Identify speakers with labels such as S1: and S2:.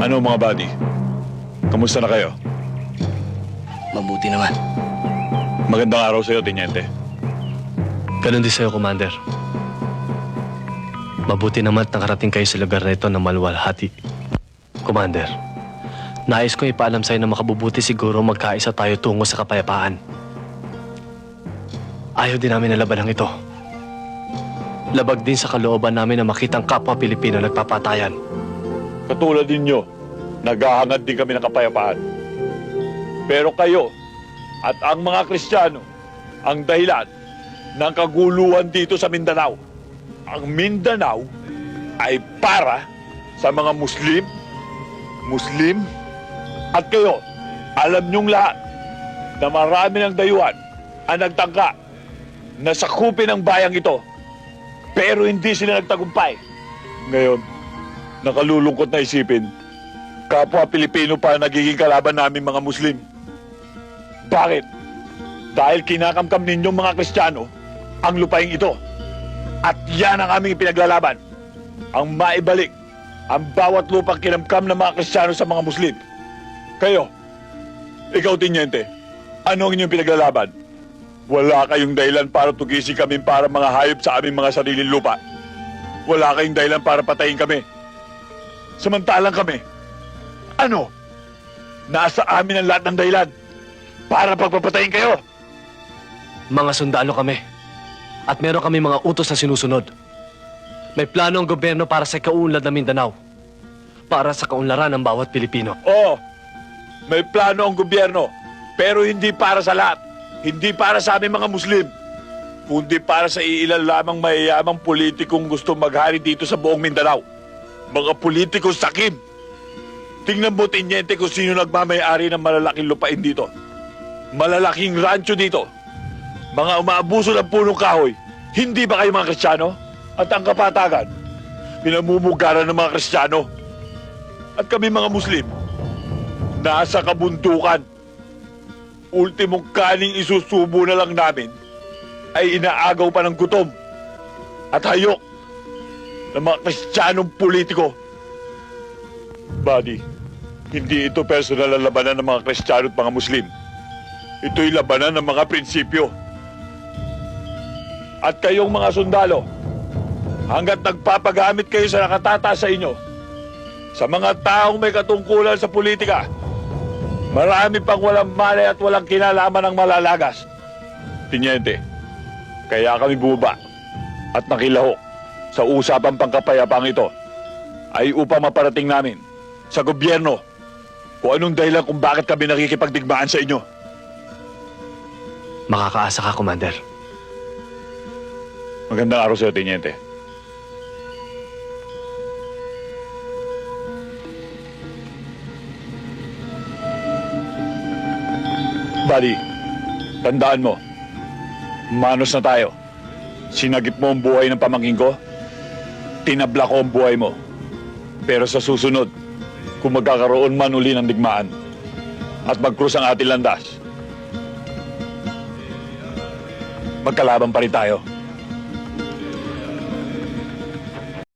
S1: Ano mga buddy? Kamusta na kayo?
S2: Mabuti naman.
S1: Magandang araw sa'yo, Teniente.
S3: Ganon din sa'yo, Commander. Mabuti naman at nakarating kayo sa lugar na ito na maluwalhati. Commander, nais kong ipaalam sa'yo na makabubuti siguro magkaisa tayo tungo sa kapayapaan. Ayaw din namin na labanang ito. Labag din sa kalooban namin na makitang kapwa Pilipino nagpapatayan.
S1: Katulad ninyo, naghahangad din kami ng kapayapaan. Pero kayo at ang mga Kristiyano ang dahilan ng kaguluhan dito sa Mindanao. Ang Mindanao ay para sa mga Muslim, at kayo, alam niyong lahat na marami ng dayuhan ang nagtangka na sakupin ang bayang ito, pero hindi sila nagtagumpay. Ngayon, nakalulungkot na isipin, kapwa Pilipino pa nagiging kalaban namin mga Muslim. Bakit? Dahil kinakamkam ninyong mga Kristiyano ang lupaing ito. At yan ang aming pinaglalaban. Ang maibalik ang bawat lupang kinamkam ng mga Kristiyano sa mga Muslim. Kayo, ikaw, Teniente, ano ang inyong pinaglalaban? Wala kayong dahilan para tugisin kami para mga hayop sa aming mga sariling lupa. Wala kayong dahilan para patayin kami. Samantalang kami, ano? Nasa amin ang lahat ng dahilan para pagpapatayin kayo.
S3: Mga sundalo kami. At meron kami mga utos na sinusunod. May plano ang gobyerno para sa kaunlad ng Mindanao. Para sa kaunlaran ng bawat Pilipino.
S1: Oo, may plano ang gobyerno, pero hindi para sa lahat. Hindi para sa aming mga Muslim, kundi para sa iilan lamang mayayamang politikong gusto maghari dito sa buong Mindanao. Mga politikong sakim. Tingnan mo, Teniente, kung sino nagmamayari ng malalaking lupain dito. Malalaking rancho dito. Mga umaabuso ng punong kahoy. Hindi ba kayo mga Kristiyano? At ang kapatagan, pinamumugaran ng mga Kristiyano. At kami mga Muslim, nasa kabundukan. Ultimong kaning isusubo na lang namin ay inaagaw pa ng gutom at hayok ng mga Kristiyanong politiko. Buddy, hindi ito personal na labanan ng mga Kristiyano at mga Muslim. Ito'y labanan ng mga prinsipyo. At kayong mga sundalo, hanggat nagpapagamit kayo sa nakatataas sa inyo, sa mga taong may katungkulan sa politika, marami pang walang malay at walang kinalaman ng malalagas. Teniente, kaya kami bumaba at nakilahok sa usapang pangkapayapang ito ay upang maparating namin sa gobyerno kung anong dahilan kung bakit kami nakikipagdigmaan sa inyo.
S3: Makakaasa ka, Commander.
S1: Magandang araw sa'yo, Teniente. Buddy, tandaan mo, manos na tayo. Sinagip mo ang buhay ng pamangkin ko, tinabla ko ang buhay mo. Pero sa susunod, kung magkakaroon man uli ng digmaan at magkrus ang ating landas, magkalaban pa rin tayo.